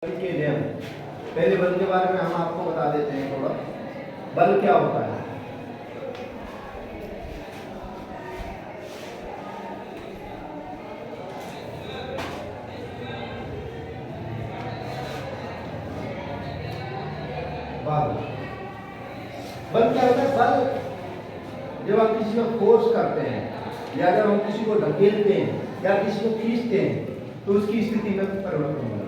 के नियम। पहले बल के बारे में हम आपको बता देते हैं थोड़ा। बल क्या होता है? बल बल क्या होता है? बल जब हम किसी को फोर्स करते हैं या जब हम किसी को धकेलते हैं या किसी को खींचते हैं तो उसकी स्थिति में परिवर्तन होता है।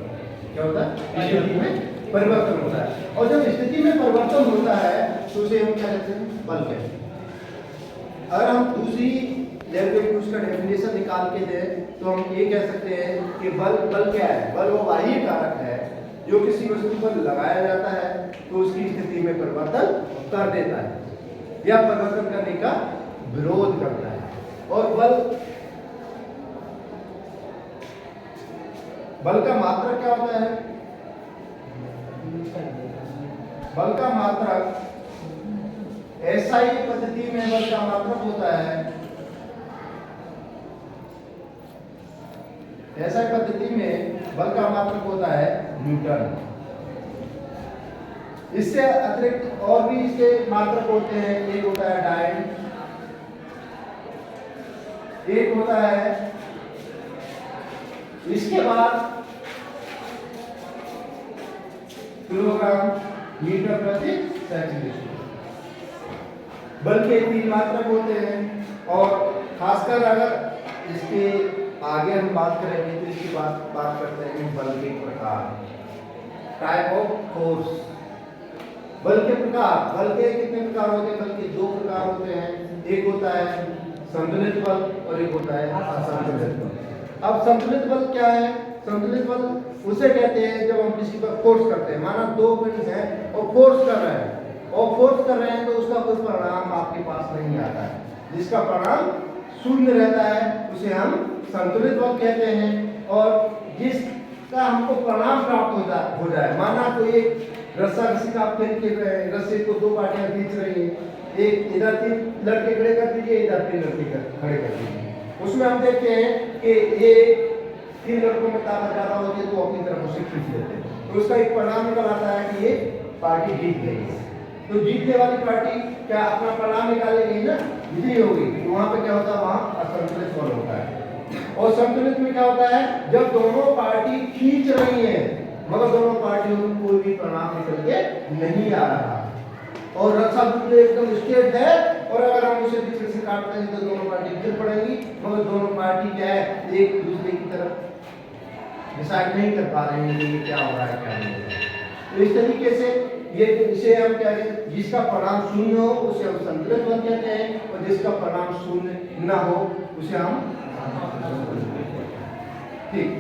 क्या होता है? स्थिति में परिवर्तन होता है। और जब स्थिति में परिवर्तन होता है तो उसे हम क्या कहते हैं? बल कहते हैं। अगर हम दूसरी लेवल पे उसका डेफिनेशन निकाल के दें तो हम ये कह सकते हैं कि बल क्या है? बल वो बाह्य कारक है जो किसी वस्तु पर लगाया जाता है तो उसकी स्थिति में परिवर्तन कर देता है या परिवर्तन करने का विरोध करता है। और बल का मात्रक क्या होता है? बल का मात्रक एसआई पद्धति में बल का मात्रक होता है। एसआई पद्धति में बल का मात्रक होता है न्यूटन। इससे अतिरिक्त और भी इसके मात्रक होते हैं। एक होता है डायन, एक होता है, इसके बाद किलोग्राम मीटर प्रति सेंटीमीटर। बल के 3 मात्रक होते हैं। और खासकर अगर इसके आगे हम बात करेंगे तो इसकी बात करते हैं बल के प्रकार, टाइप ऑफ फोर्स। बल के प्रकार, बल के कितने प्रकार होते हैं? बल के 2 प्रकार होते हैं। एक होता है संतुलित बल और एक होता है असंतुलित बल। अब संतुलित बल क्या है? संतुलित बल उसे कहते हैं जब हम किसी पर फोर्स करते हैं। माना 2 पिंड है और फोर्स कर रहे हैं तो उसका कोई परिणाम आपके पास नहीं आता है, जिसका परिणाम शून्य रहता है उसे हम संतुलित बल कहते हैं। और जिसका हमको परिणाम प्राप्त हो जाए, माना कोई एक रस्सी का पिन के रस्सी को 2 पार्टियां खींच रही है, एक इधर 3 लड़के खड़े कर दीजिए, इधर 3 लड़के खड़े कर दीजिए। उसमें हम देखते हैं कि ये 3 लड़कों में ताकत ज्यादा होती है तो अपनी तरफ उसे खींच लेते हैं, तो उसका एक परिणाम निकल आता है कि ये पार्टी जीत गई है। तो जीतने वाली पार्टी क्या अपना परिणाम निकालेगी ना, विजयी होगी। तो वहां पे क्या होता है? वहां असंतुलित बल होता है। और संतुलित में क्या होता है? जब दोनों पार्टी खींच रही है मगर दोनों पार्टियों में कोई भी परिणाम निकल के नहीं आ रहा और रक्षा बिल्कुल एकदम स्ट्रेट है, और अगर हम उसे पीछे से काटते हैं तो दोनों पार्टी गिर पड़ेंगी मगर दोनों पार्टी क्या है? एक दूसरे की तरफ डिसाइड नहीं कर पा रहे हैं कि क्या हो रहा है क्या नहीं हो रहा है। तो इस तरीके से इसे हम क्या कहते हैं? जिसका परिणाम शून्य हो उसे हम संतुलित बल कहते हैं और जिसका परिणाम शून्य न हो उसे हम ठीक